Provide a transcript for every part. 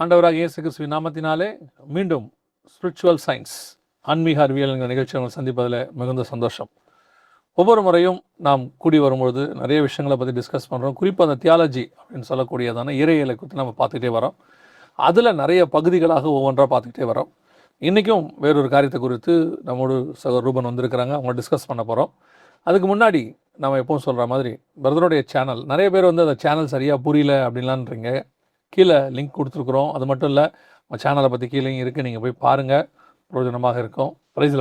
ஆண்டவராக இயேசு கிறிஸ்துவின் நாமத்தினாலே மீண்டும் ஸ்பிரிச்சுவல் சயின்ஸ் ஆன்மீக அறிவியல் என்ற நிகழ்ச்சியை நம்ம சந்திப்பதில் மிகுந்த சந்தோஷம். ஒவ்வொரு முறையும் நாம் கூடி வரும்பொழுது நிறைய விஷயங்களை பற்றி டிஸ்கஸ் பண்ணுறோம். குறிப்பாக அந்த தியாலஜி அப்படின்னு சொல்லக்கூடியதான இறையியலை குறித்து நம்ம பார்த்துக்கிட்டே வரோம். அதில் நிறைய பகுதிகளாக ஒவ்வொன்றாக பார்த்துக்கிட்டே வரோம். இன்றைக்கும் வேறொரு காரியத்தை குறித்து நம்மோடு சகோதரர் ரூபன் வந்திருக்கிறாங்க. அவங்க டிஸ்கஸ் பண்ண போகிறோம். அதுக்கு முன்னாடி நம்ம எப்பவும் சொல்கிற மாதிரி பிரதருடைய சேனல், நிறைய பேர் வந்து அந்த சேனல் சரியாக புரியல அப்படின்லான்றீங்க. கீழே லிங்க் கொடுத்துருக்குறோம். அது மட்டும் இல்லை, நம்ம சேனலை பற்றி கீழே இருக்குது, நீங்கள் போய் பாருங்கள், பிரயோஜனமாக இருக்கும். Praise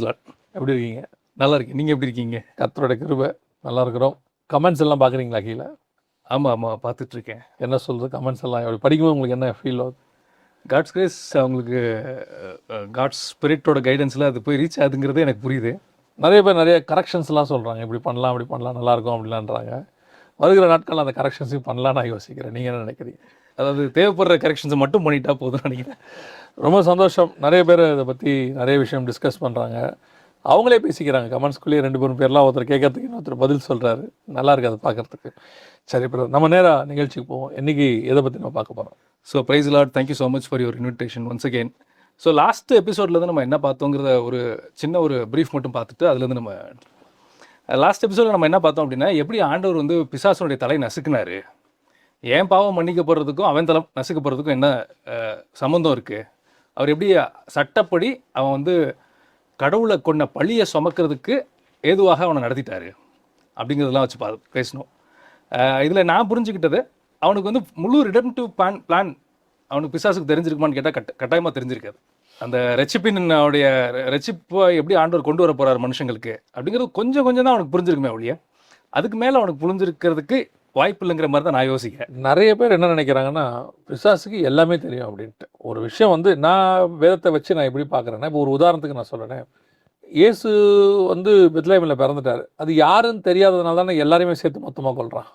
Lord. எப்படி இருக்கீங்க? நல்லா இருக்கு. நீங்கள் எப்படி இருக்கீங்க? கர்த்தரோட கிருபை, நல்லா இருக்கிறோம். கமெண்ட்ஸ் எல்லாம் பார்க்குறீங்களா கீழே? ஆமாம் பார்த்துட்ருக்கேன். என்ன சொல்கிறது கமெண்ட்ஸ் எல்லாம் எப்படி படிக்கும்போது உங்களுக்கு என்ன ஃபீல் ஆகுது? காட்ஸ் கிரேஸ், அவங்களுக்கு காட்ஸ் ஸ்பிரிட்டோட கைடன்ஸில் அது போய் ரீச் ஆகுதுங்கிறது எனக்கு புரியுது. நிறைய பேர் நிறைய கரெக்ஷன்ஸ்லாம் சொல்கிறாங்க, இப்படி பண்ணலாம் அப்படி பண்ணலாம் நல்லாயிருக்கும் அப்படிலான்றாங்க. வருகிற நாட்கள் அந்த கரெக்ஷன்ஸையும் பண்ணலாம் நான் யோசிக்கிறேன். நீங்கள் என்ன நினைக்கிறீங்க? அதாவது தேவைப்படுற கரெக்ஷன்ஸை மட்டும் பண்ணிட்டா போதும் நினைக்கிறேன். ரொம்ப சந்தோஷம். நிறைய பேர் இதை பற்றி நிறைய விஷயம் டிஸ்கஸ் பண்ணுறாங்க, அவங்களே பேசிக்கிறாங்க. கமெண்ட்ஸ்குள்ளேயே 2-3 பேர்லாம் ஒருத்தர் கேட்கறதுக்கு இன்னொருத்தர் பதில் சொல்கிறாரு. நல்லா இருக்குது அதை பார்க்குறதுக்கு. சரி, இப்போ நம்ம நேராக நிகழ்ச்சிக்கு போவோம். இன்றைக்கி எதை பற்றி நம்ம பார்க்க போகிறோம்? So praise lord, thank you so much for your invitation once again. So last எபிசோட்லேருந்து நம்ம என்ன பார்த்தோங்கிறத ஒரு சின்ன ஒரு ப்ரீஃப் மட்டும் பார்த்துட்டு அதுலேருந்து நம்ம லாஸ்ட் எபிசோடில் நம்ம என்ன பார்த்தோம் அப்படின்னா, எப்படி ஆண்டவர் வந்து பிசாசனுடைய தலை நசுக்குனாரு, ஏன் பாவம் மன்னிக்கப்படுறதுக்கும் அவன் தலை நசுக்கப்படுறதுக்கும் என்ன சம்மந்தம் இருக்குது, அவர் எப்படி சட்டப்படி அவன் வந்து கடவுளை கொண்ட பழியை சுமக்கிறதுக்கு ஏதுவாக அவனை நடத்திட்டாரு அப்படிங்கிறதெல்லாம் வச்சு பேசணும். இதில் நான் புரிஞ்சுக்கிட்டது, அவனுக்கு வந்து முழு ரிடம்டிவ் பிளான் அவனுக்கு பிசாசுக்கு தெரிஞ்சிருக்குமான்னு கேட்டால் கட்டாயமாக தெரிஞ்சிருக்காது. அந்த ரெச்சிப்பினுடைய ரெச்சிப்பை எப்படி ஆண்டவர் கொண்டு வர போகிறார் மனுஷங்களுக்கு அப்படிங்கிறது கொஞ்சம் தான் அவனுக்கு புரிஞ்சிருக்குமே ஒழிய, அதுக்கு மேலே அவனுக்கு புரிஞ்சிருக்கிறதுக்கு வாய்ப்பு இல்லைங்கிற மாதிரி தான் நான் யோசிக்கிறேன். நிறைய பேர் என்ன நினைக்கிறாங்கன்னா, பிசாசுக்கு எல்லாமே தெரியும் அப்படின்ட்டு. ஒரு விஷயம் வந்து நான் வேதத்தை வச்சு நான் எப்படி பார்க்குறேன்னா, இப்போ ஒரு உதாரணத்துக்கு நான் சொல்கிறேன். இயேசு வந்து பெத்லகேமில் பிறந்துட்டார். அது யாருன்னு தெரியாததுனால தானே எல்லாரையுமே சேர்த்து மொத்தமாக கொள்கிறான்.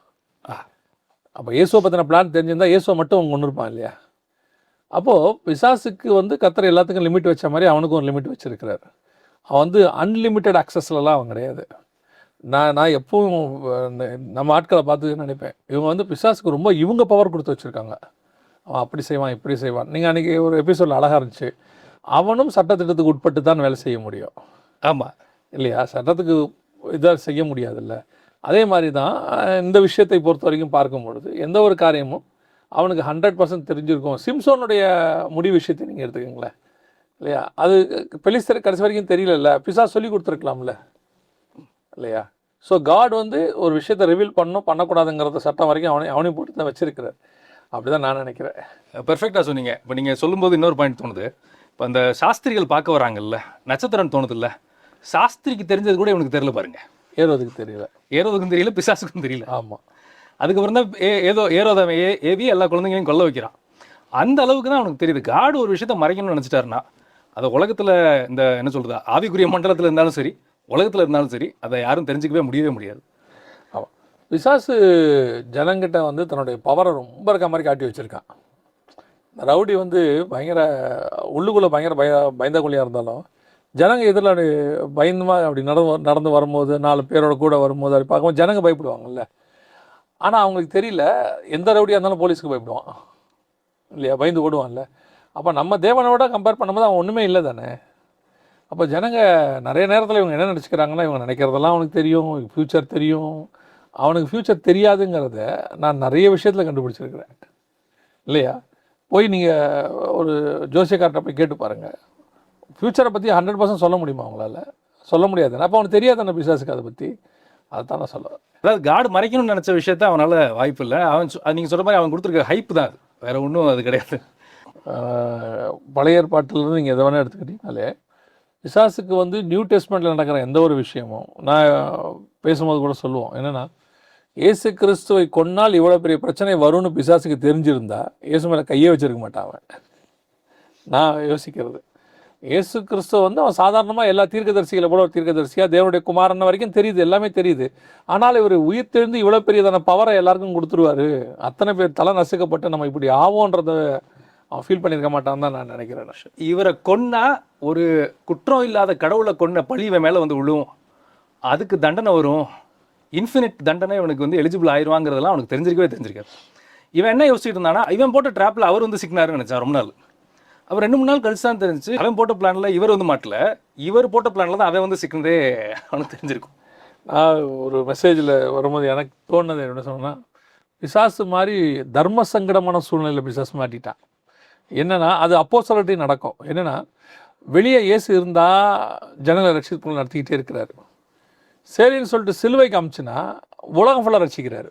அப்போ இயேசுவை பற்றின பிளான் தெரிஞ்சிருந்தால் இயேசுவை மட்டும் அவங்க கொண்டு இருப்பான் இல்லையா? அப்போது பிசாசுக்கு வந்து கர்த்தர் எல்லாத்துக்கும் லிமிட் வச்ச மாதிரி அவனுக்கும் ஒரு லிமிட் வச்சுருக்கிறார். அவன் வந்து அன்லிமிட்டெட் அக்சஸ்லலாம் அவன் கிடையாது. நான் எப்பவும் நம்ம ஆட்களை பார்த்து நினைப்பேன், இவங்க வந்து பிசாசுக்கு ரொம்ப இவங்க பவர் கொடுத்து வச்சுருக்காங்க. அவன் அப்படி செய்வான் இப்படி செய்வான். நீங்கள் அன்றைக்கி ஒரு எபிசோடில் அழகாக இருந்துச்சு, அவனும் சட்டத்திட்டத்துக்கு உட்பட்டு தான் வேலை செய்ய முடியும். ஆமாம் இல்லையா? சட்டத்துக்கு இதாக செய்ய முடியாதுல்ல. அதே மாதிரி தான் இந்த விஷயத்தை பொறுத்த வரைக்கும் பார்க்கும்பொழுது எந்த ஒரு காரியமும் அவனுக்கு 100% தெரிஞ்சிருக்கும். சிம்சோனுடைய முடிவு விஷயத்தை நீங்கள் எடுத்துக்கங்களேன் இல்லையா? அது பெலிஸ்தர் கடைசி வரைக்கும் தெரியல, பிசாசு சொல்லி கொடுத்துருக்கலாம்ல இல்லையா? ஸோ காட் வந்து ஒரு விஷயத்தை ரிவீல் பண்ணக்கூடாதுங்கிறத சட்டம் வரைக்கும் அவனையும் போட்டு தான் வச்சிருக்கிறார். அப்படி தான் நான் நினைக்கிறேன். பெர்ஃபெக்டாக சொன்னீங்க. இப்போ நீங்கள் சொல்லும்போது இன்னொரு பாயிண்ட் தோணுது. இப்போ அந்த சாஸ்திரிகள் பார்க்க வராங்கல்ல, நட்சத்திரம் தோணுதில்ல, சாஸ்திரிக்கு தெரிஞ்சது கூட இவனுக்கு தெரியல பாருங்க. ஏறுவதுக்கும் தெரியல, பிசாசுக்கும் தெரியல. ஆமாம். அதுக்கப்புறம் தான் ஏரோதாம ஏவி எல்லா குழந்தைங்களையும் கொல்ல வைக்கிறான். அந்த அளவுக்கு தான் அவனுக்கு தெரியுது. காடு ஒரு விஷயத்த மறைக்கணும்னு நினச்சிட்டாருன்னா, அதை உலகத்தில் இந்த என்ன சொல்கிறது, ஆவிக்குரிய மண்டலத்தில் இருந்தாலும் சரி, உலகத்தில் இருந்தாலும் சரி, அதை யாரும் தெரிஞ்சிக்கவே முடியாது. ஆமாம். பிசாசு ஜனங்கிட்ட வந்து தன்னுடைய பவரை ரொம்ப இருக்க மாதிரி காட்டி வச்சுருக்கான். ரவுடி வந்து பயங்கர உள்ளுக்குள்ளே பயங்கர பயந்த கொள்ளியாக இருந்தாலும், ஜனங்க எதிரில் அப்படி பயந்துமா அப்படி நடந்து வரும்போது, 4 பேரோட கூட வரும்போது அப்படி பார்க்கும்போது ஜனங்க பயப்படுவாங்கல்ல. ஆனால் அவங்களுக்கு தெரியல, எந்த ரவுடியாக இருந்தாலும் போலீஸுக்கு பயப்படுவான் இல்லையா? பயந்து ஓடுவான்ல. அப்போ நம்ம தேவனோட கம்பேர் பண்ணும்போது அவன் ஒன்றுமே இல்லை தானே. அப்போ ஜனங்க நிறைய நேரத்தில் இவங்க என்ன நினச்சிக்கிறாங்கன்னா, இவங்க நினைக்கிறதெல்லாம் அவனுக்கு தெரியும், ஃப்யூச்சர் தெரியும். அவனுக்கு ஃப்யூச்சர் தெரியாதுங்கிறத நான் நிறைய விஷயத்தில் கண்டுபிடிச்சிருக்கிறேன் இல்லையா? போய் நீங்கள் ஒரு ஜோசியக்கார்ட்ட போய் கேட்டு பாருங்கள், ஃப்யூச்சரை பற்றி 100% சொல்ல முடியுமா? அவங்களால சொல்ல முடியாது. அப்போ அவனுக்கு தெரியாது அந்த பிசாசுக்கு அதை பற்றி. அதுதான் நான் சொல்லுவேன். அதாவது காடு மறைக்கணும்னு நினச்ச விஷயத்த அவனால் வாய்ப்பு இல்லை. அவன் நீங்கள் சொல்கிற மாதிரி அவன் கொடுத்துருக்க ஹைப் தான் அது, வேறு ஒன்றும் அது கிடையாது. பழைய ஏற்பாட்டிலேருந்து நீங்கள் எதை வேணால் எடுத்துக்கிட்டீங்கனாலே, பிசாசுக்கு வந்து நியூ டெஸ்ட்மெண்ட்டில் நடக்கிற எந்த ஒரு விஷயமும் நான் பேசும்போது கூட சொல்லுவோம். என்னென்னா, இயேசு கிறிஸ்துவை கொன்னால் இவ்வளோ பெரிய பிரச்சனை வரும்னு பிசாசுக்கு தெரிஞ்சிருந்தா இயேசு மேலே கையே வச்சிருக்க மாட்டான் அவன். நான் யோசிக்கிறது, இயேசு கிறிஸ்துவ வந்து அவன் சாதாரணமாக எல்லா தீர்க்கதரிசிகளை போல ஒரு தீர்க்கதரிசியாக தேவனுடைய குமாரன் வரைக்கும் தெரியுது, எல்லாமே தெரியுது. ஆனால் இவர் உயிர் தெரிந்து இவ்வளோ பெரியதான பவரை எல்லாருக்கும் கொடுத்துருவாரு, அத்தனை பேர் தலை நசுக்கப்பட்டு நம்ம இப்படி ஆவோன்றத அவன் ஃபீல் பண்ணியிருக்க மாட்டான்னு தான் நான் நினைக்கிறேன். இவரை கொன்னா ஒரு குற்றம் இல்லாத கடவுளை கொன்ன பழி இவன் மேலே வந்து விழுவும், அதுக்கு தண்டனை வரும், இன்ஃபினிட் தண்டனை இவனுக்கு வந்து எலிஜிபிள் ஆயிடுவாங்கிறதெல்லாம் அவனுக்கு தெரிஞ்சிருக்காது. இவன் என்ன யோசிச்சுட்டு இருந்தானா, இவன் போட்ட ட்ராப்பில் அவர் வந்து சிக்கினாருன்னு நினச்சான் ரொம்ப நாள். அவர் 2-3 நாள் கழிச்சு தான் தெரிஞ்சு அவன் போட்ட பிளானில் இவர் வந்து மாட்டல, இவர் போட்ட பிளானில் தான் அவன் வந்து சிக்கினதே அவனுக்கு தெரிஞ்சிருக்கும். நான் ஒரு மெசேஜில் வரும்போது எனக்கு தோணுது என்ன சொன்னா, பிசாசு மாதிரி தர்ம சங்கடமான சூழ்நிலையில் பிசாசு மாட்டிட்டான். என்னன்னா அது அப்போஸ்தலர்கிட்டயும் நடக்கும். என்னன்னா வெளியே இயேசு இருந்தால் ஜனங்களை ரட்சிப்பு நடத்திக்கிட்டே இருக்கிறாரு. சரின்னு சொல்லிட்டு சிலுவைக்கு அமிச்சுன்னா உலகம் ஃபுல்லாக ரட்சிக்கிறாரு.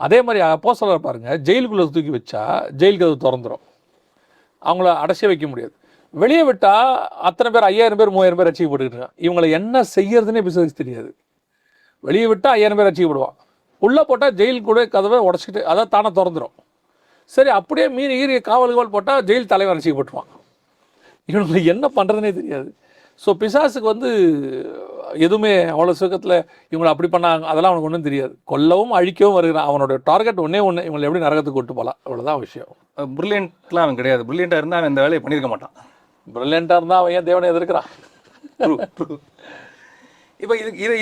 அதே மாதிரி அப்போஸ்தலர் பாருங்க, ஜெயிலுக்குள்ளே தூக்கி வச்சா ஜெயிலுக்கு அது திறந்துடும், அவங்கள அடைச்சி வைக்க முடியாது. வெளியே விட்டால் அத்தனை பேர் 5000 பேர் 3000 பேர் ரட்சிக்கப்பட்டுக்கிட்டு இருக்காங்க. இவங்களை என்ன செய்யறதுன்னே பிசாசுக்கு தெரியாது. வெளியே விட்டால் 5000 பேர் ரட்சிக்கப்படுவான், உள்ளே போட்டால் ஜெயில் கூட கதவை உடச்சிக்கிட்டு அதை தானே திறந்துடும். சரி, அப்படியே மீறி ஈரிய காவல்கள் போட்டால் ஜெயில் தலைவர் ரட்சிக்கப்பட்டுருவான். இவங்களுக்கு என்ன பண்ணுறதுனே தெரியாது. ஸோ பிசாசுக்கு வந்து எதுவுமே அவ்வளோ சுகத்தில் இவங்களை அப்படி பண்ணாங்க அதெல்லாம் அவனுக்கு ஒன்றும் தெரியாது. கொல்லவும் அழிக்கவும் வருகிறான். அவனோட டார்கெட் ஒன்றே ஒன்று, இவங்களை எப்படி நரகத்துக்கு கொண்டு போகலாம், அவ்வளோதான் விஷயம். பிரில்லியன்ட்லாம் அவன் கிடையாது. பிரில்லியண்ட்டாக இருந்தால் அவன் இந்த வேலையை பண்ணியிருக்க மாட்டான். பிரில்லியண்ட்டாக இருந்தால் அவன் ஏன் தேவனை எதிர்க்கிறான்? இப்போ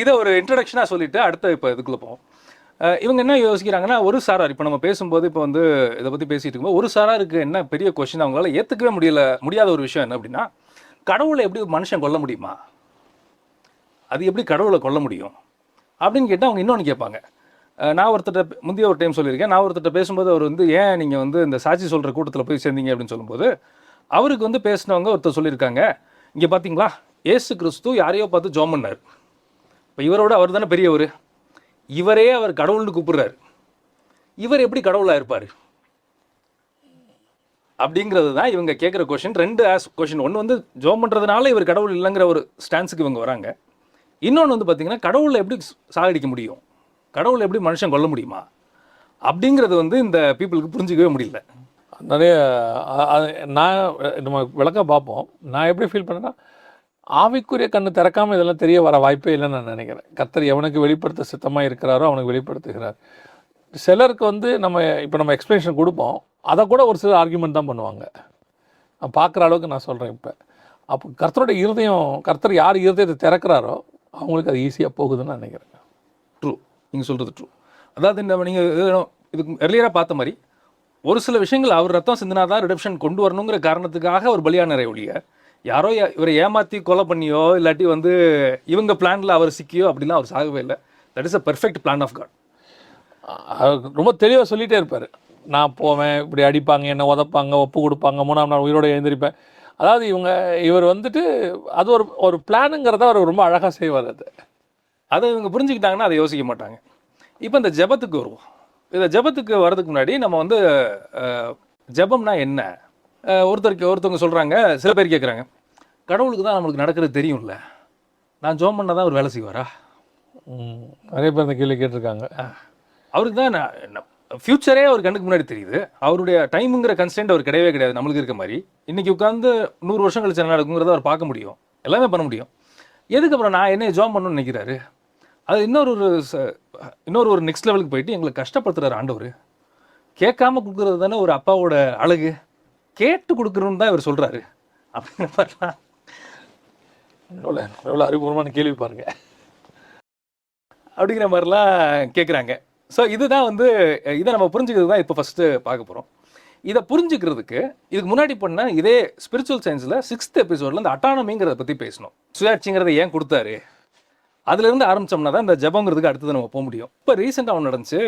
இதை ஒரு இன்ட்ரடக்ஷனாக சொல்லிவிட்டு அடுத்த இப்போ இதுக்குள்ளே போவோம். இவங்க என்ன யோசிக்கிறாங்கன்னா, ஒரு சாரார் இப்போ நம்ம பேசும்போது இப்போ வந்து இதை பற்றி பேசிகிட்டு இருக்கும்போது ஒரு சாராருக்கு என்ன பெரிய கொஸ்டின், அவங்களால ஏற்றுக்கவே முடியாத ஒரு விஷயம் என்ன அப்படின்னா, கடவுளை எப்படி மனுஷன் கொல்ல முடியுமா, அது எப்படி கடவுளை கொல்ல முடியும் அப்படின்னு கேட்டால் அவங்க இன்னொன்று கேட்பாங்க. நான் ஒருத்தர்கிட்ட முந்தைய ஒரு டைம் சொல்லியிருக்கேன். நான் ஒருத்தர்கிட்ட பேசும்போது அவர் வந்து ஏன் நீங்கள் வந்து இந்த சாட்சி சொல்கிற கூட்டத்தில் போய் சேர்ந்தீங்க அப்படின்னு சொல்லும்போது அவருக்கு வந்து பேசினவங்க ஒருத்தர் சொல்லியிருக்காங்க, இங்கே பார்த்தீங்களா ஏசு கிறிஸ்து யாரையோ பார்த்து ஜெபம் பண்ணார், இப்போ இவரோட அவர் தானே பெரியவர், இவரே அவர் கடவுள்னு கூப்பிடுறாரு, இவர் எப்படி கடவுளாக இருப்பார் அப்படிங்கிறது தான் இவங்க கேட்குற கொஷின். 2 கொஷின். ஒன்று வந்து ஜெபம் பண்ணுறதுனால இவர் கடவுள் இல்லைங்கிற ஒரு ஸ்டான்ஸுக்கு இவங்க வராங்க. இன்னொன்று வந்து பார்த்தீங்கன்னா, கடவுளை எப்படி சாகடிக்க முடியும், கடவுளை எப்படி மனுஷன் கொல்ல முடியுமா அப்படிங்கிறது வந்து இந்த பீப்புளுக்கு புரிஞ்சிக்கவே முடியல. நிறைய நான் நம்ம விளக்கம் பார்ப்போம். நான் எப்படி ஃபீல் பண்ணேன்னா, ஆவிக்குரிய கண்ணு திறக்காமல் இதெல்லாம் தெரிய வர வாய்ப்பே இல்லைன்னு நான் நினைக்கிறேன். கர்த்தர் எவனுக்கு வெளிப்படுத்த சித்தமாக இருக்கிறாரோ அவனுக்கு வெளிப்படுத்துகிறார். சிலருக்கு வந்து இப்போ நம்ம எக்ஸ்பிளனேஷன் கொடுப்போம், அதை கூட ஒரு சில ஆர்கியூமெண்ட் தான் பண்ணுவாங்க. நான் பார்க்குற அளவுக்கு நான் சொல்கிறேன். இப்போ அப்போ கர்த்தரோட இருதயம், கர்த்தர் யார் இருதயத்தை திறக்கிறாரோ அவங்களுக்கு அது ஈஸியாக போகுதுன்னு நான் நினைக்கிறேன். ட்ரூ, நீங்கள் சொல்கிறது ட்ரூ. அதாவது நீங்கள் இதுக்கு எர்லியராக பார்த்த மாதிரி ஒரு சில விஷயங்கள் அவர் ரத்தம் சிந்தினாதான் ரிடப்ஷன் கொண்டு வரணுங்கிற காரணத்துக்காக ஒரு பலியான ஒழிய யாரோ இவரை ஏமாற்றி கொலை பண்ணியோ இல்லாட்டி வந்து இவங்க பிளானில் அவர் சிக்கியோ அப்படிலாம் அவர் சாகவே இல்லை. That is a perfect plan of God. ரொம்ப தெளிவாக சொல்லிகிட்டே இருப்பார். நான் போவேன், இப்படி அடிப்பாங்க, என்ன உதப்பாங்க, ஒப்பு கொடுப்பாங்க, 3ஆம் நாள் உயிரோடு எழுந்திருப்பேன். அதாவது இவர் வந்துட்டு அது ஒரு பிளானுங்கிறத அவர் ரொம்ப அழகாக செய்வார். அதை இவங்க புரிஞ்சுக்கிட்டாங்கன்னா அதை யோசிக்க மாட்டாங்க. இப்போ இந்த ஜெபத்துக்கு வருவோம். இந்த ஜெபத்துக்கு வர்றதுக்கு முன்னாடி நம்ம வந்து ஜெபம்னா என்ன, ஒருத்தவங்க சொல்கிறாங்க, சில பேர் கேட்குறாங்க, கடவுளுக்கு தான் நம்மளுக்கு நடக்கிறது தெரியும்ல, நான் ஜெபம் பண்ணால் தான் அவர் வேலை செய்வாரா? நிறைய பேர் இந்த கேள்வி கேட்டிருக்காங்க. அவருக்கு தான் ஃப்யூச்சரே அவர் கண்ணுக்கு முன்னாடி தெரியுது. அவருடைய டைமுங்கிற கன்ஸ்டன்ட் அவர் கிடையவே கிடையாது நம்மளுக்கு இருக்க மாதிரி. இன்றைக்கி உட்காந்து 100 வருஷம் கழிச்சு என்ன நடக்குங்கிறத அவர் பார்க்க முடியும், எல்லாமே பண்ண முடியும். எதுக்கப்புறம் நான் என்ன ஜெபம் பண்ணணும்னு நினைக்கிறாரு? அது இன்னொரு ஒரு நெக்ஸ்ட் லெவலுக்கு போயிட்டு எங்களை கஷ்டப்படுத்துகிறார் ஆண்டவர். கேட்காம கொடுக்குறது தானே ஒரு அப்பாவோட அழகு, கேட்டு கொடுக்குறோன்னு தான் இவர் சொல்கிறாரு அப்படிங்கிற மாதிரிலாம் எவ்வளோ அறிவுபூர்வமான கேள்வி பாருங்க அப்படிங்கிற மாதிரிலாம் கேட்குறாங்க. ஸோ இதுதான் வந்து இதை நம்ம புரிஞ்சுக்கிறது தான் இப்போ ஃபஸ்ட்டு பார்க்க போகிறோம். இதை புரிஞ்சுக்கிறதுக்கு இதுக்கு முன்னாடி பண்ண இதே ஸ்பிரிச்சுவல் சயின்ஸில் 6th எபிசோடில் இந்த அட்டானமிங்கிறத பற்றி பேசணும். சுயாட்சிங்கிறத ஏன் கொடுத்தாரு, அதுலேருந்து ஆரம்பித்தோம்னா தான் இந்த ஜபங்கிறதுக்கு அடுத்தது நம்ம போக முடியும். இப்போ ரீசெண்டாக ஒன்று நடந்துச்சு.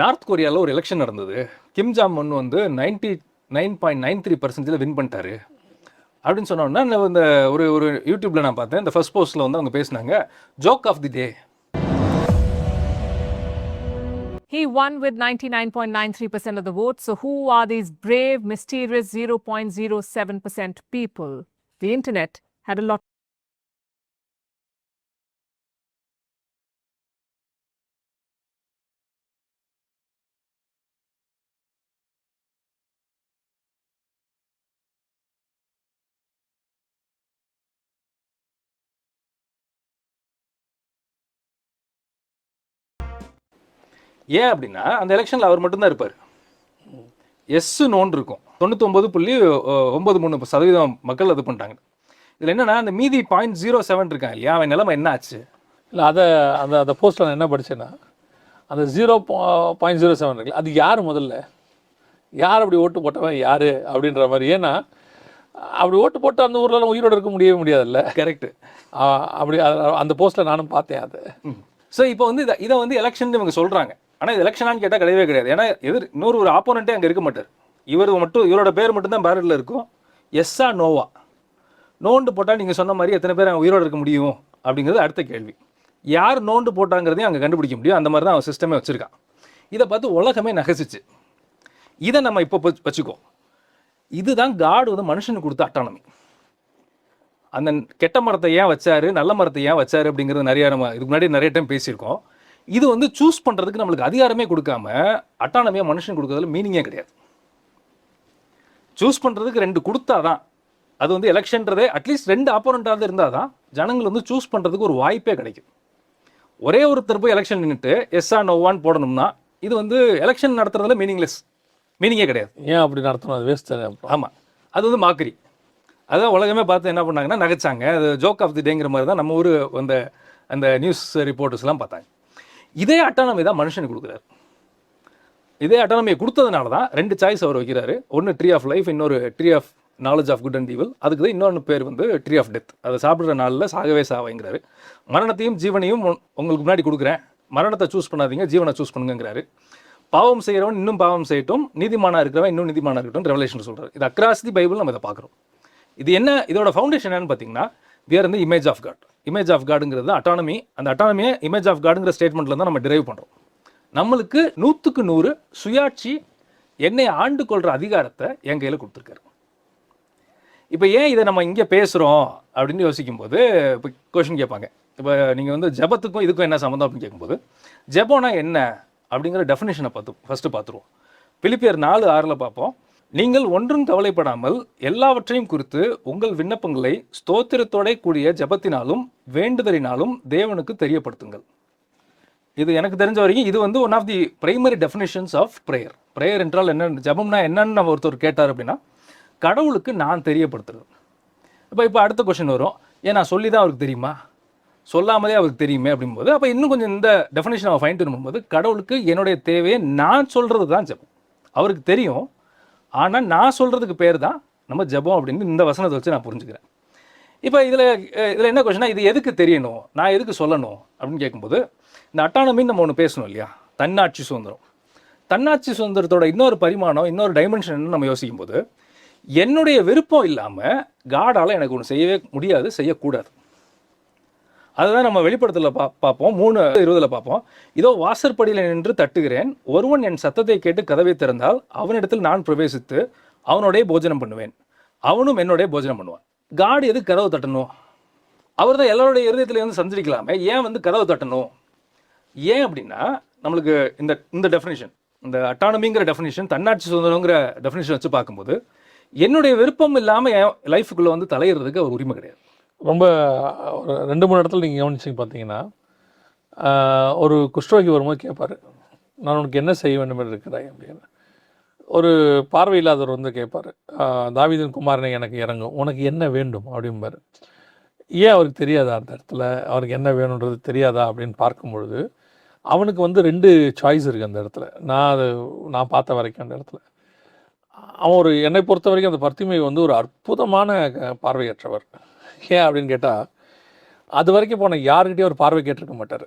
நார்த் கொரியாவில் ஒரு எலெக்ஷன் நடந்தது. கிம் ஜாங் உன் வந்து 99.93% வின் பண்ணிட்டாரு அப்படின்னு சொன்னோன்னா இந்த ஒரு யூடியூப்பில் நான் பார்த்தேன். இந்த ஃபர்ஸ்ட் போஸ்ட்டில் வந்து அவங்க பேசினாங்க, joke of the day. He won with 99.93% of the vote. So who are these brave, mysterious 0.07% people? The internet had a lot. ஏன் அப்படின்னா அந்த எலெக்ஷனில் அவர் மட்டும்தான் இருப்பார். எஸ்ஸு நோன் இருக்கும். 99.93% மக்கள் அது பண்ணிட்டாங்க. இதில் என்னென்னா அந்த மீதி 0.07 இருக்காங்க இல்லையா, அவன் நிலைமை என்ன ஆச்சு? இல்லை அந்த போஸ்ட்டில் நான் என்ன படித்தேன்னா, அந்த 0.07 இருக்குல்ல, அது யார் முதல்ல, யார் அப்படி ஓட்டு போட்டவன் யார் அப்படின்ற மாதிரி. ஏன்னா அப்படி ஓட்டு போட்டு அந்த ஊரில் உயிரோடு இருக்க முடியவே முடியாதுல்ல. கரெக்டு. அப்படி அந்த போஸ்ட்டில் நானும் பார்த்தேன் அதை. ஸோ இப்போ வந்து இதை வந்து எலெக்ஷன் இவங்க சொல்கிறாங்க. ஆனால் இது எலெக்ஷனான்னு கேட்டால் கிடையவே கிடையாது. ஏன்னா இன்னொரு ஒரு ஆப்போனண்ட்டே அங்கே இருக்க மாட்டார். இவரோட பேர் மட்டும்தான் பேரட்டில் இருக்கும். எஸ்ஸா நோவா, நோண்டு போட்டால் நீங்கள் சொன்ன மாதிரி எத்தனை பேர் உயிரோடு இருக்க முடியும் அப்படிங்கிறது அடுத்த கேள்வி. யார் நோண்டு போட்டாங்கிறதையும் அங்கே கண்டுபிடிக்க முடியும். அந்த மாதிரி தான் அவன் சிஸ்டமே வச்சுருக்கான். இதை பார்த்து உலகமே நகசிச்சு. இதை நம்ம இப்போ வச்சுக்கோ. இதுதான் காட் வந்து மனுஷனுக்கு கொடுத்த அட்டானமி. அந்த கெட்ட மரத்தை ஏன் வச்சாரு, நல்ல மரத்தை ஏன் வச்சாரு அப்படிங்கிறது நம்ம இதுக்கு முன்னாடி நிறைய டைம் பேசியிருக்கோம். இது வந்து சூஸ் பண்ணுறதுக்கு நம்மளுக்கு அதிகாரமே கொடுக்காம அட்டானமியாக மனுஷன் கொடுக்கறதுல மீனிங்கே கிடையாது. சூஸ் பண்ணுறதுக்கு 2 கொடுத்தாதான், அது வந்து எலெக்ஷன்றதே அட்லீஸ்ட் 2 ஆப்போனண்ட்டாவது இருந்தால் தான் ஜனங்கள் வந்து சூஸ் பண்ணுறதுக்கு ஒரு வாய்ப்பே கிடைக்கும். ஒரே ஒருத்தர் போய் எலெக்ஷன் நின்றுட்டு எஸ்ஸா நோவான்னு போடணும்னா இது வந்து எலெக்ஷன் நடத்துறதுல மீனிங்கே கிடையாது. ஏன் அப்படி நடத்தணும், அது வேஸ்ட் தானே. ஆமாம், அது வந்து மாக்கரி. அதான் உலகமே பார்த்து என்ன பண்ணாங்கன்னா நகைச்சாங்க. அது ஜோக் ஆஃப் தி டேங்கிற மாதிரி தான் நம்ம ஊர் அந்த நியூஸ் ரிப்போர்ட்டர்ஸ்லாம் பார்த்தாங்க. இதே அட்டானமி தான் மனுஷனுக்கு கொடுக்குறாரு. இதே அட்டானமியை கொடுத்ததுனால தான் 2 சாய்ஸ் அவர் வைக்கிறாரு. ஒன்று ட்ரீ ஆஃப் லைஃப், இன்னொரு tree of knowledge of good and evil. அதுக்கு தான் இன்னொன்று பேர் வந்து ட்ரீ ஆஃப் டெத். அதை சாப்பிட்ற நாளில் சாகவே சாவைங்கிறாரு. மரணத்தையும் ஜீவனையும் உங்களுக்கு முன்னாடி கொடுக்குறேன், மரணத்தை சூஸ் பண்ணாதீங்க, ஜீவனை சூஸ் பண்ணுங்கிறாரு. பாவம் செய்கிறவன் இன்னும் பாவம் செய்யட்டும், நீதிமானாக இருக்கிறவன் இன்னும் நீதிமானாக இருக்கட்டும் ரெவலேஷன் சொல்கிறார். இது அக்ராஸ் தி பைபிள் நம்ம இதை பார்க்குறோம். இது என்ன, இதோட ஃபவுண்டேஷன் என்னன்னு பார்த்தீங்கன்னா, we are in the image of God. Image of காடுங்கிறது அட்டானமி. அந்த அட்டானமியை இமேஜ் ஆஃப் காடுங்கிற ஸ்டேட்மெண்ட்டில் தான் நம்ம டிரைவ் பண்ணுறோம். நம்மளுக்கு 100க்கு 100 சுயாட்சி, என்னை ஆண்டு கொள்கிற அதிகாரத்தை என் கையில் கொடுத்துருக்காரு. இப்போ ஏன் இதை நம்ம இங்கே பேசுகிறோம் அப்படின்னு யோசிக்கும்போது இப்போ கொஷின் கேட்பாங்க. இப்போ நீங்கள் வந்து ஜெபத்துக்கும் இதுக்கும் என்ன சம்மந்தம் அப்படின்னு கேட்கும்போது, ஜெபம்னா என்ன அப்படிங்கிற டெஃபினேஷனை ஃபஸ்ட்டு பார்த்துருவோம். பிலிப்பியர் 4:6 பார்ப்போம். நீங்கள் ஒன்றும் கவலைப்படாமல் எல்லாவற்றையும் குறித்து உங்கள் விண்ணப்பங்களை ஸ்தோத்திரத்தோட கூடிய ஜெபத்தினாலும் வேண்டுதலினாலும் தேவனுக்கு தெரியப்படுத்துங்கள். இது எனக்கு தெரிஞ்ச வரைக்கும் இது வந்து one of the primary definitions of prayer. Prayer என்றால் என்ன, ஜெபம்னா என்னன்னு நம்ம ஒருத்தர் கேட்டார் அப்படின்னா கடவுளுக்கு நான் தெரியப்படுத்துறது. இப்போ அடுத்த கொஸ்டின் வரும், ஏன் நான் சொல்லி தான் அவருக்கு தெரியுமா, சொல்லாமலே அவருக்கு தெரியுமே அப்படிங்கும்போது, அப்போ இன்னும் கொஞ்சம் இந்த டெஃபினேஷன் அவன் ஃபைன் பண்ணும்போது கடவுளுக்கு என்னுடைய தேவையை நான் சொல்கிறது தான் ஜெபம். அவருக்கு தெரியும், ஆனால் நான் சொல்கிறதுக்கு பேர் தான் நம்ம ஜெபம் அப்படின்னு இந்த வசனத்தை வச்சு நான் புரிஞ்சுக்கிறேன். இப்போ இதில் என்ன கொஸ்டினா, இது எதுக்கு தெரியணும், நான் எதுக்கு சொல்லணும் அப்படின்னு கேட்கும்போது, இந்த அட்டானமின்னு நம்ம ஒன்று பேசணும் இல்லையா, தன்னாட்சி சுதந்திரம். தன்னாட்சி சுதந்திரத்தோட இன்னொரு பரிமாணம், இன்னொரு டைமென்ஷன் நம்ம யோசிக்கும்போது, என்னுடைய விருப்பம் இல்லாமல் காடால் எனக்கு ஒன்று செய்யவே முடியாது, செய்யக்கூடாது. அதுதான் நம்ம வெளிப்படத்தில் பார்ப்போம். 3:20 பார்ப்போம். இதோ வாசற்படியில் நின்று தட்டுகிறேன், ஒருவன் என் சத்தத்தை கேட்டு கதவை திறந்தால் அவனிடத்தில் நான் பிரவேசித்து அவனோடைய போஜனம் பண்ணுவேன், அவனும் என்னுடைய போஜனம் பண்ணுவான். காடு எது கதவை தட்டணும்? அவர் தான் எல்லாருடைய இருதயத்தில் வந்து சந்திரிக்கலாமே, ஏன் வந்து கதவை தட்டணும்? ஏன் அப்படின்னா நம்மளுக்கு இந்த டெஃபினேஷன், இந்த அட்டானமிங்கிற டெஃபினேஷன், தன்னாட்சி சுதந்திரங்கிற டெஃபினேஷன் வச்சு பார்க்கும்போது என்னுடைய விருப்பம் இல்லாமல் என் லைஃபுக்குள்ளே வந்து தலையிடுறதுக்கு ஒரு உரிமை கிடையாது. ரொம்ப ஒரு 2-3 இடத்துல நீங்கள் கவனிச்சு பார்த்தீங்கன்னா, ஒரு குஷ்டரோகி வரும்போது கேட்பார், நான் உனக்கு என்ன செய்ய வேண்டும் என்று இருக்கிறாய் அப்படின்னு. ஒரு பார்வை இல்லாதவர் வந்து கேட்பார், தாவீதின் குமாரனை எனக்கு இறங்கும், உனக்கு என்ன வேண்டும் அப்படிம்பார். ஏன் அவருக்கு தெரியாதா, அந்த இடத்துல அவருக்கு என்ன வேணுன்றது தெரியாதா அப்படின்னு பார்க்கும்பொழுது அவனுக்கு வந்து 2 சாய்ஸ் இருக்குது அந்த இடத்துல. நான் பார்த்த வரைக்கும் அந்த இடத்துல அவன் என்னை பொறுத்த வரைக்கும் அந்த பர்த்திமை வந்து ஒரு அற்புதமான பார்வையற்றவர். ஏன் அப்படின்னு கேட்டால், அது வரைக்கும் போன யாருக்கிட்டேயும் ஒரு பார்வை கேட்டிருக்க மாட்டார்,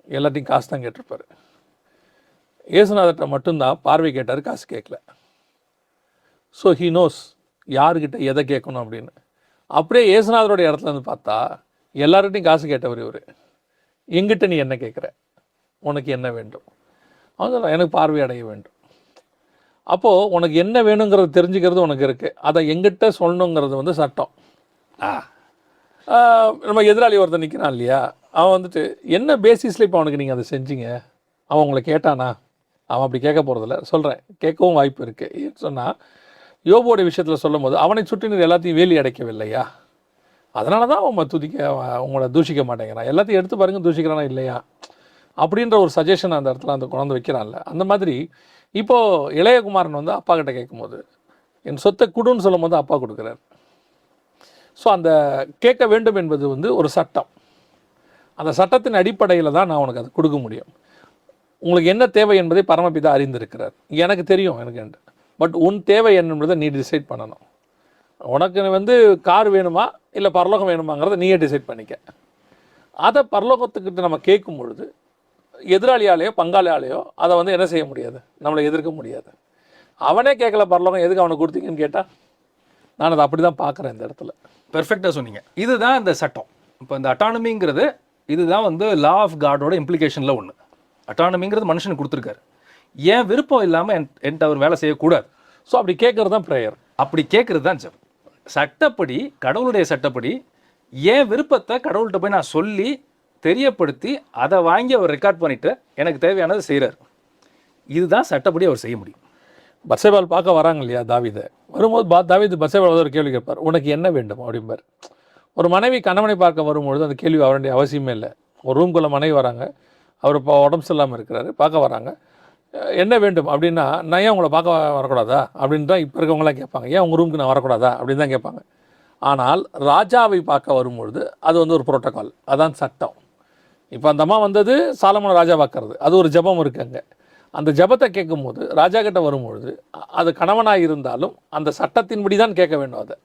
எல்லாத்தையும் காசு தான் கேட்டிருப்பார். இயேசுநாதர்கிட்ட மட்டும்தான் பார்வை கேட்டார், காசு கேட்கல. ஸோ ஹீ நோஸ் யாருக்கிட்ட எதை கேட்கணும் அப்படின்னு. அப்படியே இயேசுநாதருடைய இடத்துல இருந்து பார்த்தா எல்லார்கிட்டையும் காசு கேட்டவர் இவர். எங்கிட்ட நீ என்ன கேட்குற, உனக்கு என்ன வேண்டும்? அவன் சொல்ல, எனக்கு பார்வை அடைய வேண்டும். அப்போது உனக்கு என்ன வேணுங்கிறது தெரிஞ்சுக்கிறது உனக்கு இருக்குது, அதை எங்கிட்ட சொல்லணுங்கிறது வந்து சட்டம். நம்ம எதிராளி ஒருத்தர் நிற்கிறான் இல்லையா, அவன் வந்துட்டு என்ன பேசிஸில் இப்போ அவனுக்கு நீங்கள் அதை செஞ்சீங்க, அவன் உங்களை கேட்டானா? அவன் அப்படி கேட்க போகிறதில்ல, சொல்கிறேன், கேட்கவும் வாய்ப்பு இருக்குது. சொன்னால் யோபோடைய விஷயத்தில் சொல்லும் போது அவனை சுற்றி நீர் எல்லாத்தையும் வேலி அடைக்கவில்லையா, அதனால தான் அவன் உங்களை தூஷிக்க மாட்டேங்கிறான், எல்லாத்தையும் எடுத்து பாருங்கள் தூஷிக்கிறானா இல்லையா அப்படின்ற ஒரு சஜஷன் அந்த இடத்துல அந்த குழந்தை வைக்கிறான்ல. அந்த மாதிரி இப்போது இளையகுமாரன் வந்து அப்பா கிட்ட கேட்கும்போது என் சொத்தை கொடுன்னு சொல்லும் போது அப்பா கொடுக்குறார். ஸோ அந்த கேட்க வேண்டும் என்பது வந்து ஒரு சட்டம். அந்த சட்டத்தின் அடிப்படையில் தான் நான் உனக்கு அதை கொடுக்க முடியும். உங்களுக்கு என்ன தேவை என்பதை பரமபிதா அறிந்திருக்கிறார். எனக்கு தெரியும் எனக்கு. பட் உன் தேவை என்பதை நீ டிசைட் பண்ணணும். உனக்கு வந்து கார் வேணுமா இல்லை பரலோகம் வேணுமாங்கிறத நீயே டிசைட் பண்ணிக்க. அதை பரலோகத்துக்கிட்ட நம்ம கேட்கும் பொழுது எதிராளியாலேயோ பங்காளியாலேயோ அதை வந்து என்ன செய்ய முடியாது, நம்மளை எதிர்க்க முடியாது. அவனே கேட்கல பரலோகம், எதுக்கு அவனை கொடுத்தீங்கன்னு கேட்டால் நான் அதை அப்படி தான் பார்க்குறேன் இந்த இடத்துல. பெர்ஃபெக்டாக சொன்னீங்க. இதுதான் இந்த சட்டம். இப்போ இந்த அட்டானமிங்கிறது இதுதான் வந்து லா ஆஃப் காடோட இம்ப்ளிகேஷனில் ஒன்று. அட்டானமிங்கிறது மனுஷனுக்கு கொடுத்துருக்காரு. ஏன் விருப்பம் இல்லாமல் என்கிட்ட அவர் வேலை செய்யக்கூடாது. ஸோ அப்படி கேட்குறது தான் ப்ரேயர். அப்படி கேட்குறது தான் ஜெபம். சட்டப்படி, கடவுளுடைய சட்டப்படி என் விருப்பத்தை கடவுள்கிட்ட போய் நான் சொல்லி தெரியப்படுத்தி அதை வாங்கி அவர் ரெக்கார்ட் பண்ணிவிட்டு எனக்கு தேவையானதை செய்கிறார். இதுதான் சட்டப்படி அவர் செய்ய முடியும். பத்சேபால் பார்க்க வராங்க இல்லையா தாவீதை, வரும்போது தாவீது பத்சேபால் ஒரு கேள்வி கேட்பார், உனக்கு என்ன வேண்டும் அப்படிம்பார். ஒரு மனைவி கணவனை பார்க்க வரும்பொழுது அந்த கேள்வி அவருடைய அவசியமே இல்லை. ஒரு ரூம்குள்ளே மனைவி வராங்க, அவர் இப்போ உடம்பு சரியில்லாமல் இருக்கிறாரு, பார்க்க வராங்க, என்ன வேண்டும் அப்படின்னா, நான் ஏன் உங்களை பார்க்க வரக்கூடாதா அப்படின்னு தான் இப்போ இருக்கவங்களாம் கேட்பாங்க. ஏன் உங்கள் ரூமுக்கு நான் வரக்கூடாதா அப்படின்னு தான் கேட்பாங்க. ஆனால் ராஜாவை பார்க்க வரும்பொழுது அது வந்து ஒரு புரோட்டோகால், அதான் சட்டம். இப்போ அந்த அம்மா வந்தது சாலமோனை ராஜா பார்க்கறது, அது ஒரு ஜெபம் இருக்குங்க. அந்த ஜெபத்தை கேட்கும்போது ராஜா கிட்ட வரும்பொழுது அது கணவனாக இருந்தாலும் அந்த சட்டத்தின்படி தான் கேட்க வேண்டும். அதை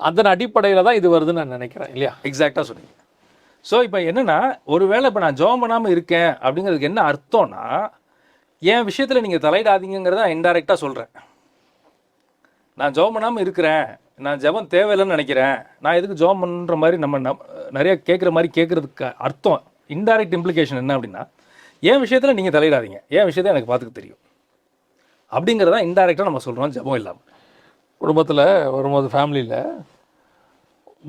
அதன் அடிப்படையில் தான் இது வருதுன்னு நான் நினைக்கிறேன் இல்லையா? எக்ஸாக்டாக சொன்னீங்க. ஸோ இப்போ என்னென்னா, ஒருவேளை இப்போ நான் ஜெபம் பண்ணாமல் இருக்கேன் அப்படிங்கிறதுக்கு என்ன அர்த்தம்னா, என் விஷயத்தில் நீங்கள் தலையிடாதீங்கிறத நான் இன்டைரக்டாக சொல்கிறேன். நான் ஜெபம் பண்ணாமல் இருக்கிறேன், நான் ஜெபம் தேவையில்லைன்னு நினைக்கிறேன், நான் எதுக்கு ஜெபம் பண்ணுற மாதிரி நம்ம நிறைய கேட்குற மாதிரி கேட்குறதுக்கு அர்த்தம், இன்டைரக்ட் இம்ப்ளிகேஷன் என்ன அப்படின்னா, என் விஷயத்தில் நீங்கள் தலையிடாதீங்க, என் விஷயத்தை எனக்கு பார்த்துக்க தெரியும் அப்படிங்கிறதா இன்டைரக்டாக நம்ம சொல்கிறோம் ஜெபம் இல்லாமல். குடும்பத்தில் வரும்போது ஃபேமிலியில்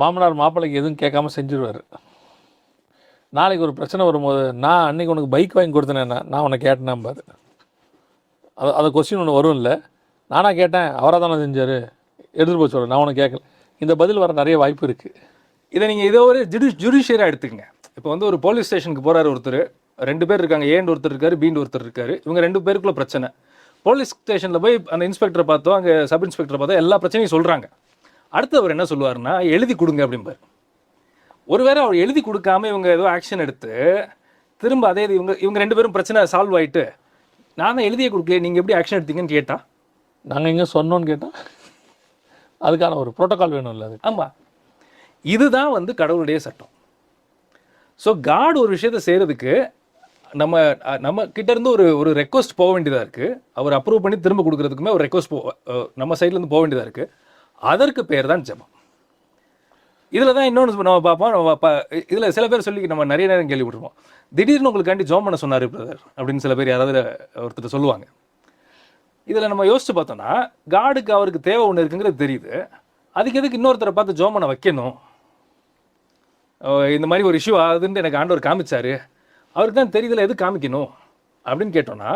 மாமனார் மாப்பிள்ளைக்கு எதுவும் கேட்காம செஞ்சுருவார். நாளைக்கு ஒரு பிரச்சனை வரும்போது, நான் அன்றைக்கி உனக்கு பைக் வாங்கி கொடுத்தேனேண்ணா, நான் உன்னை கேட்டேனாம்பார். அது கொஸ்டின் ஒன்று வரும் இல்லை, நானாக கேட்டேன், அவராக தானே செஞ்சார், எடுத்துகிட்டு போய் சொல்கிறேன், நான் உனக்கு கேட்கல. இந்த பதில் வர நிறைய வாய்ப்பு இருக்குது. இதை நீங்கள் இதோ ஒரு ஜுடிஷியராக எடுத்துக்கங்க. இப்போ வந்து ஒரு போலீஸ் ஸ்டேஷனுக்கு போகிறாரு ஒருத்தர், 2 பேர் இருக்காங்க, ஏன்னு ஒருத்தர் இருக்காரு, பீண்டு ஒருத்தர் இருக்காரு. இவங்க 2 பேருக்குள்ள பிரச்சனை. போலீஸ் ஸ்டேஷனில் போய் அந்த இன்ஸ்பெக்டரை பார்த்தோம், அங்கே சப் இன்ஸ்பெக்டரை பார்த்தோம், எல்லா பிரச்சனையும் சொல்கிறாங்க. அடுத்து அவர் என்ன சொல்லுவாருன்னா, எழுதி கொடுங்க அப்படிம்பார். ஒருவேளை அவர் எழுதி கொடுக்காம இவங்க ஏதோ ஆக்ஷன் எடுத்து திரும்ப அதே இவங்க 2 பேரும் பிரச்சனை சால்வ் ஆகிட்டு, நான் தான் எழுதியே கொடுக்கல, நீங்கள் எப்படி ஆக்ஷன் எடுத்தீங்கன்னு கேட்டால், நாங்கள் எங்கே சொன்னோன்னு கேட்டால் அதுக்கான ஒரு ப்ரோட்டோகால் வேணும் இல்லை? அது ஆமாம், இதுதான் வந்து கடவுளுடைய சட்டம். ஸோ காட் ஒரு விஷயத்தை செய்கிறதுக்கு நம்ம கிட்டேருந்து ஒரு ரெக்வஸ்ட் போக வேண்டியதாக இருக்குது. அவர் அப்ரூவ் பண்ணி திரும்ப கொடுக்குறதுக்குமே ஒரு ரெக்வஸ்ட் நம்ம சைட்லேருந்து போக வேண்டியதாக இருக்குது. அதற்கு பேர் தான் ஜெபம். இதில் தான் இன்னொன்று நம்ம பார்ப்போம். இதில் சில பேர் சொல்லி நம்ம நிறைய நேரம் கேள்விப்பட்டிருப்போம், திடீர்னு உங்களுக்காண்டி ஜெபம் பண்ண சொன்னார் பிரதர் அப்படின்னு சில பேர் யாராவது ஒருத்தர் சொல்லுவாங்க. இதில் நம்ம யோசிச்சு பார்த்தோன்னா, காடுக்கு அவருக்கு தேவை ஒன்று இருக்குங்கிறது தெரியுது, அதுக்கு எதுக்கு இன்னொருத்தரை பார்த்து ஜெபம் பண்ண வைக்கணும்? இந்த மாதிரி ஒரு இஷ்யூ ஆகுதுன்னு எனக்கு ஆண்டவர் காமிச்சாரு, அவருக்கு தான் தெரியுதுல, எது காமிக்கணும் அப்படின்னு கேட்டோன்னா,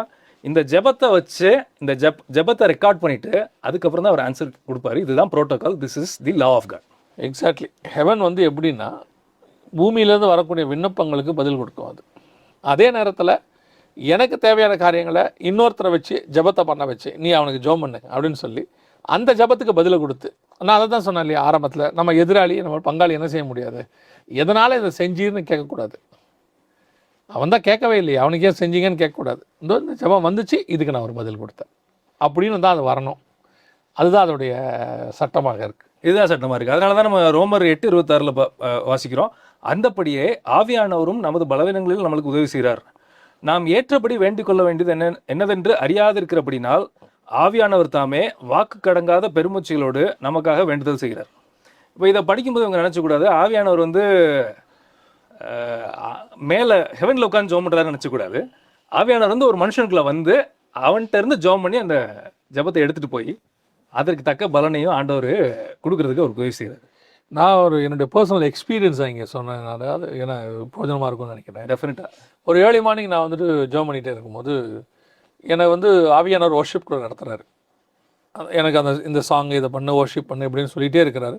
இந்த ஜெபத்தை வச்சு இந்த ஜெபத்தை ரெக்கார்ட் பண்ணிவிட்டு அதுக்கப்புறம் தான் அவர் ஆன்சர் கொடுப்பாரு. இதுதான் protocol, this is the law of God. Exactly. Heaven வந்து எப்படின்னா, பூமியிலேருந்து வரக்கூடிய விண்ணப்பங்களுக்கு பதில் கொடுக்கும். அது அதே நேரத்தில் எனக்கு தேவையான காரியங்களை இன்னொருத்தரை வச்சு ஜெபத்தை பண்ண வச்சு, நீ அவனுக்கு ஜெபம் பண்ணு அப்படின்னு சொல்லி அந்த ஜெபத்துக்கு பதிலை கொடுத்து, நான் அதை தான் சொன்னேன் இல்லையா ஆரம்பத்தில், நம்ம எதிராளி நம்ம பங்காளி என்ன செய்ய முடியாது, எதனால் இதை செஞ்சீர்னு கேட்கக்கூடாது. அவன் தான் கேட்கவே இல்லையா, அவனுக்கு ஏன் செஞ்சீங்கன்னு கேட்கக்கூடாது. இந்த ஜெபம் வந்துச்சு, இதுக்கு நான் ஒரு பதில் கொடுத்தேன் அப்படின்னு தான் அது வரணும். அதுதான் அதோடைய சட்டமாக இருக்குது. இதுதான் சட்டமாக இருக்குது. அதனால தான் நம்ம ரோமர் 8:26 வாசிக்கிறோம், அந்தபடியே ஆவியானவரும் நமது பலவீனங்களில் நம்மளுக்கு உதவி செய்கிறார், நாம் ஏற்றபடி வேண்டிக் கொள்ள வேண்டியது என்னதென்று அறியாதிருக்கிறபடினால் ஆவியானவர் தாமே வாக்கு கடங்காத பெருமூச்சுகளோடு நமக்காக வேண்டுதல் செய்கிறார். இப்போ இதை படிக்கும்போது இவங்க நினச்சக்கூடாது ஆவியானவர் வந்து மேலே ஹெவனில் உட்காந்து ஜோம் பண்ணுறாரு நினச்சக்கூடாது. ஆவியானவர் வந்து ஒரு மனுஷனுக்குள்ள வந்து அவன்கிட்ட இருந்து ஜோம் பண்ணி அந்த ஜபத்தை எடுத்துகிட்டு போய் அதற்கு தக்க பலனையும் ஆண்டவர் கொடுக்கறதுக்கு அவர் உதவி செய்கிறார். நான் என்னுடைய பர்சனல் எக்ஸ்பீரியன்ஸாக இங்கே சொன்னதுனால அது ஏன்னா பிரோஜனமாக இருக்கும்னு நினைக்கிறேன். டெஃபினட்டாக ஒரு ஏர்லி மார்னிங் நான் வந்துட்டு ஜோம் பண்ணிகிட்டே இருக்கும்போது என்னை வந்து ஆவியானவர் வர்ஷிப் கூட நடத்துகிறாரு. எனக்கு இந்த சாங் இதை பண்ணு, வர்ஷிப் பண்ணு இப்படின்னு சொல்லிகிட்டே இருக்கிறாரு.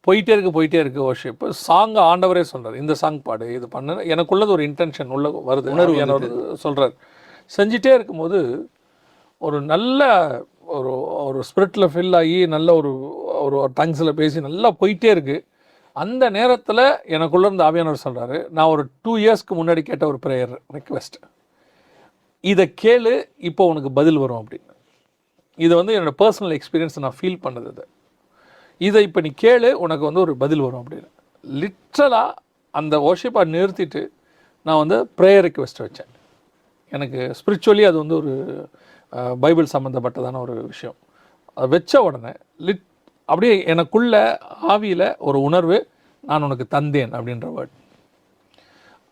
போயிட்டே இருக்குது வர்ஷிப். சாங்கை ஆண்டவரே சொல்கிறார், இந்த சாங் பாடு, இது பண்ணு, எனக்குள்ளது ஒரு இன்டென்ஷன் உள்ள வருது, உணர்வு சொல்கிறார். செஞ்சிட்டே இருக்கும்போது ஒரு நல்ல ஒரு ஸ்பிரிட்டில் ஃபில் ஆகி நல்ல ஒரு டங்ஸில் பேசி நல்லா போயிட்டே இருக்குது. அந்த நேரத்தில் எனக்குள்ளே இருந்த ஆவியானவர் சொல்கிறாரு, நான் ஒரு 2 இயர்ஸ்க்கு முன்னாடி கேட்ட ஒரு ப்ரேயர் ரிக்வெஸ்ட், இதை கேளு, இப்போ உனக்கு பதில் வரும் அப்படின்னு. இது வந்து என்னோடய பர்சனல் எக்ஸ்பீரியன்ஸ், நான் ஃபீல் பண்ணது. இதை இப்போ நீ கேளு, உனக்கு வந்து ஒரு பதில் வரும் அப்படின்னு. லிட்ரலாக அந்த ஒர்ஷிப்பை நிறுத்திட்டு நான் வந்து ப்ரேயர் ரிக்வெஸ்ட் வச்சேன். எனக்கு ஸ்பிரிச்சுவலி அது வந்து ஒரு பைபிள் சம்மந்தப்பட்டதான ஒரு விஷயம். அதை வச்ச உடனே அப்படியே எனக்குள்ள ஆவியில் ஒரு உணர்வு, நான் உனக்கு தந்தேன் அப்படின்ற வேர்ட்.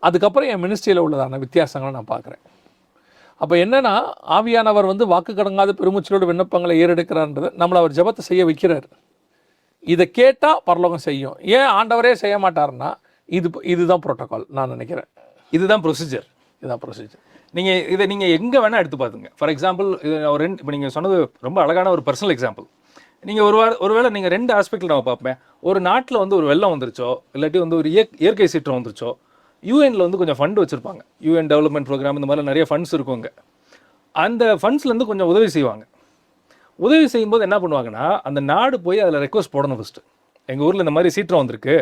அதுக்கப்புறம் என் மினிஸ்ட்ரியில் உள்ளதான வித்தியாசங்களை நான் பார்க்குறேன். அப்போ என்னென்னா, ஆவியானவர் வந்து வாக்கு கடங்காத பெருமூச்சலோடு விண்ணப்பங்களை ஏறெடுக்கிறான்றது நம்மளை அவர் ஜெபத்தை செய்ய வைக்கிறார். இதை கேட்டால் பரலோகம் செய்யும். ஏன் ஆண்டவரே செய்ய மாட்டார்னா, இதுதான் ப்ரோட்டோகால் நான் நினைக்கிறேன். இதுதான் ப்ரொசீஜர். நீங்கள் எங்கே வேணால் எடுத்து பார்த்துங்க. ஃபார் எக்ஸாம்பிள், இது ஒரு இப்போ நீங்கள் சொன்னது ரொம்ப அழகான ஒரு பர்சனல் எக்ஸாம்பிள். நீங்கள் ஒருவேளை நீங்கள் 2 ஆஸ்பெக்டில் நான் பார்ப்பேன். ஒரு நாட்டில் வந்து ஒரு வெள்ளம் வந்துருச்சோ, இல்லாட்டி வந்து ஒரு இயற்கை சீற்றம் வந்துருச்சோ, யூஎனில் வந்து கொஞ்சம் ஃபண்டு வச்சுருப்பாங்க. யூஎன் டெவலப்மெண்ட் ப்ரோக்ராம், இந்த மாதிரி நிறைய ஃபண்ட்ஸ் இருக்குங்க. அந்த ஃபண்ட்ஸ்லேருந்து கொஞ்சம் உதவி செய்வாங்க. உதவி செய்யும்போது என்ன பண்ணுவாங்கன்னா, அந்த நாடு போய் அதில் ரெக்வஸ்ட் போடணும். ஃபஸ்ட்டு எங்கள் ஊரில் இந்த மாதிரி சீற்றம் வந்திருக்கு,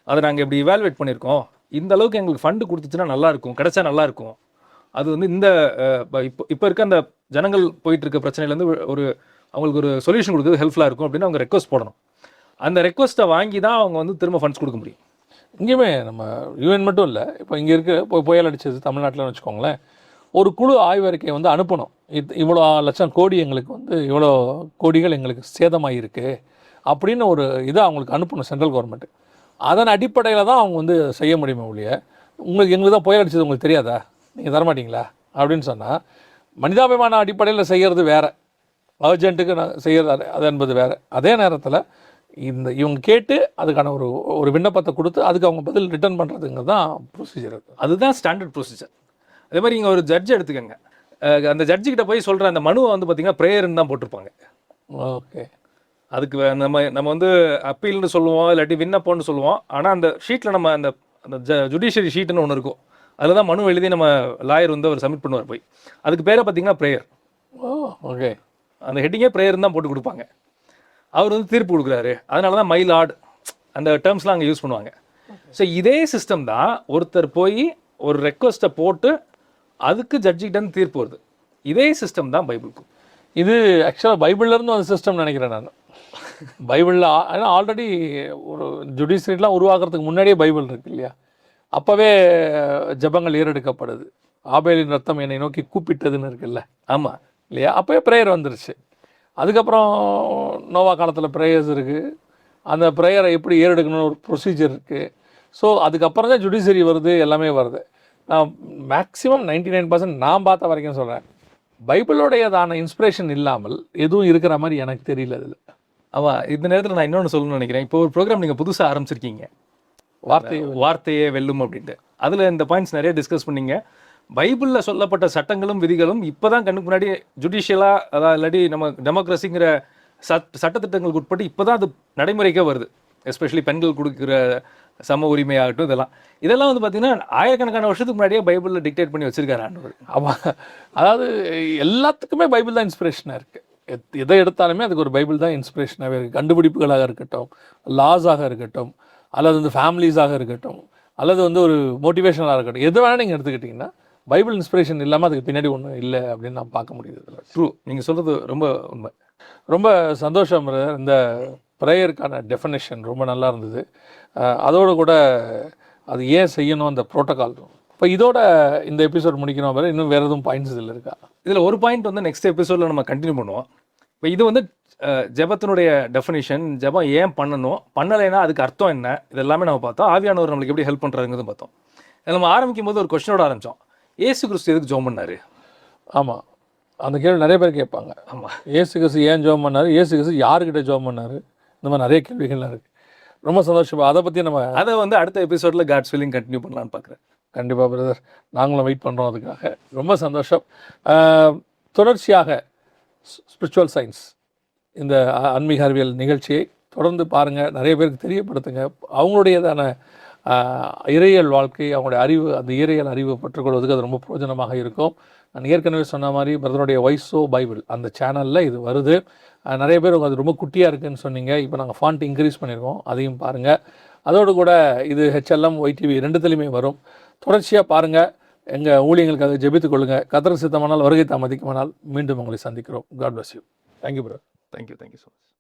அதை நாங்கள் இப்படி இவால்வேட் பண்ணியிருக்கோம், இந்த அளவுக்கு எங்களுக்கு ஃபண்டு கொடுத்துச்சுன்னா நல்லாயிருக்கும், கிடைச்சா நல்லாயிருக்கும். அது வந்து இந்த இப்போ இருக்க அந்த ஜனங்கள் போயிட்டு இருக்க பிரச்சனையிலேருந்து அவங்களுக்கு ஒரு சொல்யூஷன் கொடுக்குறது ஹெல்ப்ஃபுல்லாக இருக்கும் அப்படின்னு அவங்க ரெக்வஸ்ட் போடணும். அந்த ரெக்வஸ்ட்டை வாங்கி தான் அவங்க வந்து திரும்ப ஃபண்ட்ஸ் கொடுக்க முடியும். இங்கேயுமே நம்ம யூஎன் மட்டும் இல்லை, இப்போ இங்கே இருக்க புயல் அடிச்சது தமிழ்நாட்டில் வச்சுக்கோங்களேன், ஒரு குழு ஆய்வறிக்கையை வந்து அனுப்பணும். இவ்வளோ லட்சம் கோடி எங்களுக்கு வந்து இவ்வளோ கோடிகள் எங்களுக்கு சேதமாகிருக்கு அப்படின்னு ஒரு இதை அவங்களுக்கு அனுப்பணும் சென்ட்ரல் கவர்மெண்ட்டு. அதன் அடிப்படையில் தான் அவங்க வந்து செய்ய முடியுமே ஒழிய, எங்களுக்கு தான் புயல் அடிச்சது உங்களுக்கு தெரியாதா, நீங்கள் தரமாட்டிங்களா அப்படின்னு சொன்னால், மனிதாபிமான அடிப்படையில் செய்கிறது வேறு, அர்ஜென்ட்டுக்கு நான் செய்கிறது அது என்பது வேறு. அதே நேரத்தில் இவங்க கேட்டு அதுக்கான ஒரு விண்ணப்பத்தை கொடுத்து அதுக்கு அவங்க பதில் ரிட்டர்ன் பண்ணுறதுங்க தான் ப்ரொசீஜர். அதுதான் ஸ்டாண்டர்ட் ப்ரொசீஜர். அதே மாதிரி இங்கே ஒரு ஜட்ஜ் எடுத்துக்கோங்க. அந்த ஜட்ஜிக்கிட்ட போய் சொல்கிற அந்த மனுவை வந்து பார்த்திங்கன்னா ப்ரேயர்னு தான் போட்டிருப்பாங்க. ஓகே, அதுக்கு நம்ம வந்து அப்பீல்னு சொல்லுவோம், இல்லாட்டி விண்ணப்பம்னு சொல்லுவோம். ஆனால் அந்த ஷீட்டில் நம்ம அந்த ஜுடிஷியரி ஷீட்டுன்னு ஒன்று இருக்கும், அதில் தான் மனு எழுதி நம்ம லாயர் வந்து அவர் சப்மிட் பண்ணுவார் போய். அதுக்கு பேரை பார்த்திங்கன்னா ப்ரேயர். ஓகே, அந்த ஹெட்டிங்கே ப்ரேயர்னு தான் போட்டு கொடுப்பாங்க. அவர் வந்து தீர்ப்பு கொடுக்குறாரு, அதனால தான் மை லார்ட் அந்த டேர்ம்ஸ்லாம் அங்கே யூஸ் பண்ணுவாங்க. ஸோ இதே சிஸ்டம் தான் ஒருத்தர் போய் ஒரு ரெக்வஸ்ட்டை போட்டு அதுக்கு ஜட்ஜிக்கிட்ட தீர்ப்பு வருது. இதே சிஸ்டம் தான் பைபிளுக்கும். இது ஆக்சுவலாக பைபிள்லேருந்து ஒரு சிஸ்டம் நினைக்கிறேன் நான். பைபிளில் ஏன்னா ஆல்ரெடி ஒரு ஜுடிஷியரிலாம் உருவாக்குறதுக்கு முன்னாடியே பைபிள் இருக்கு இல்லையா, அப்போவே ஜெபங்கள் ஏறெடுக்கப்படுது. ஆபேலின் ரத்தம் என்னை நோக்கி கூப்பிட்டதுன்னு இருக்குல்ல, ஆமாம் இல்லையா, அப்போவே ப்ரேயர் வந்துருச்சு. அதுக்கப்புறம் நோவா காலத்தில் ப்ரேயர்ஸ் இருக்குது, அந்த ப்ரேயரை எப்படி ஏறெடுக்கணும்னு ஒரு ப்ரொசீஜர் இருக்குது. ஸோ அதுக்கப்புறம் தான் ஜுடிஷியரி வருது, எல்லாமே வருது. நான் மேக்ஸிமம் 99% நான் பார்த்த வரைக்கும் சொல்கிறேன், பைபிளோடையதான இன்ஸ்பிரேஷன் இல்லாமல் எதுவும் இருக்கிற மாதிரி எனக்கு தெரியல இதில். ஆமாம், இந்த நேரத்தில் நான் இன்னொன்று சொல்லணும்னு நினைக்கிறேன். இப்போ ஒரு ப்ரோக்ராம் நீங்கள் புதுசாக ஆரம்பிச்சிருக்கீங்க, வார்த்தையே வெல்லும் அப்படின்ட்டு. அதில் இந்த பாயிண்ட்ஸ் நிறைய டிஸ்கஸ் பண்ணிங்க. பைபிளில் சொல்லப்பட்ட சட்டங்களும் விதிகளும் இப்போ தான் கண்ணுக்கு முன்னாடி ஜுடிஷியலாக, அதாவது இல்லாட்டி நம்ம டெமோக்ரஸிங்கிற சட்டத்திட்டங்களுக்கு உட்பட்டு இப்போ தான் அது நடைமுறைக்கே வருது. எஸ்பெஷலி பெண்கள் கொடுக்குற சம உரிமையாகட்டும், இதெல்லாம் வந்து பார்த்திங்கன்னா ஆயிரக்கணக்கான வருஷத்துக்கு முன்னாடியே பைபிளில் டிக்டேட் பண்ணி வச்சுருக்காரு ஆண்டவர். ஆமாம், அதாவது எல்லாத்துக்குமே பைபிள் தான் இன்ஸ்பிரேஷனாக இருக்குது. எதை எடுத்தாலுமே அதுக்கு ஒரு பைபிள் தான் இன்ஸ்பிரேஷனாகவே இருக்குது. கண்டுபிடிப்புகளாக இருக்கட்டும், லாஸாக இருக்கட்டும், அல்லது வந்து ஃபேமிலிஸாக இருக்கட்டும், அல்லது வந்து ஒரு மோட்டிவேஷனாக இருக்கட்டும், எது வேணால் நீங்கள் எடுத்துக்கிட்டிங்கன்னா பைபிள் இன்ஸ்பிரேஷன் இல்லாமல் அதுக்கு பின்னாடி ஒன்றும் இல்லை அப்படின்னு நான் பார்க்க முடியுது. இதில் ட்ரூ, நீங்கள் சொல்கிறது ரொம்ப உண்மை. ரொம்ப சந்தோஷம். இந்த ப்ரேயருக்கான டெஃபினேஷன் ரொம்ப நல்லா இருந்தது. அதோடு கூட அது ஏன் செய்யணும் அந்த ப்ரோட்டோகால். இப்போ இதோட இந்த எபிசோட் முடிக்கணும். வேறு இன்னும் வேறு எதுவும் பாயிண்ட்ஸ் இதில் இருக்கா? இதில் ஒரு பாயிண்ட் வந்து நெக்ஸ்ட் எபிசோடில் நம்ம கண்டினியூ பண்ணுவோம். இப்போ இது வந்து ஜெபத்தினுடைய டெஃபினேஷன், ஜெபம் ஏன் பண்ணணும், பண்ணலைன்னா அதுக்கு அர்த்தம் என்ன, இது எல்லாமே நம்ம பார்த்தோம். ஆவியானவர் நம்மளுக்கு எப்படி ஹெல்ப் பண்ணுறாங்கிறது பார்த்தோம். நம்ம ஆரம்பிக்கும் போது ஒரு கொஸ்டினோட ஆரம்பித்தோம், ஏசு கிறிஸ்து எதுக்கு ஜெபம் பண்ணார்? ஆமாம், அந்த கேள்வி நிறைய பேர் கேட்பாங்க. ஆமாம், ஏசு கிறிஸ்து ஏன் ஜெபம் பண்ணார், ஏசு கிறிஸ்து யாருக்கிட்ட ஜெபம் பண்ணார், இந்த மாதிரி நிறைய கேள்விகள்லாம் இருக்குது. ரொம்ப சந்தோஷம். அதை பற்றி நம்ம வந்து அடுத்த எபிசோடில் காட்ஸ் வில்லிங் கண்டினியூ பண்ணலான்னு பார்க்குறேன். கண்டிப்பாக பிரதர், நாங்களும் வெயிட் பண்ணுறோம் அதுக்காக. ரொம்ப சந்தோஷம். தொடர்ச்சியாக ஸ்பிரிச்சுவல் சயின்ஸ் இந்த ஆன்மீக அறிவியல் நிகழ்ச்சியை தொடர்ந்து பாருங்கள், நிறைய பேருக்கு தெரியப்படுத்துங்க. அவங்களுடையதான இறையியல் வாழ்க்கை, அவங்களுடைய அறிவு, அந்த இறையியல் அறிவு பெற்றுக்கொள்வதுக்கு அது ரொம்ப பிரயோஜனமாக இருக்கும். நான் ஏற்கனவே சொன்ன மாதிரி பிரதருடைய வைஸோ பைபிள் அந்த சேனலில் இது வருது. நிறைய பேர் அது ரொம்ப குட்டியாக இருக்குதுன்னு சொன்னீங்க. இப்போ நாங்கள் ஃபாண்ட் இன்க்ரீஸ் பண்ணியிருக்கோம், அதையும் பாருங்கள். அதோடு கூட இது HLM YTV ரெண்டுத்துலேயுமே வரும். தொடர்ச்சியாக பாருங்கள். எங்கள் ஊழியங்களுக்காக ஜெபித்துக் கொள்ளுங்கள். கர்த்தர் சித்தமானால் வருகை தாமதிக்குமானால் மீண்டும் உங்களை சந்திக்கிறோம். God bless you. Thank you bro. Thank you so much.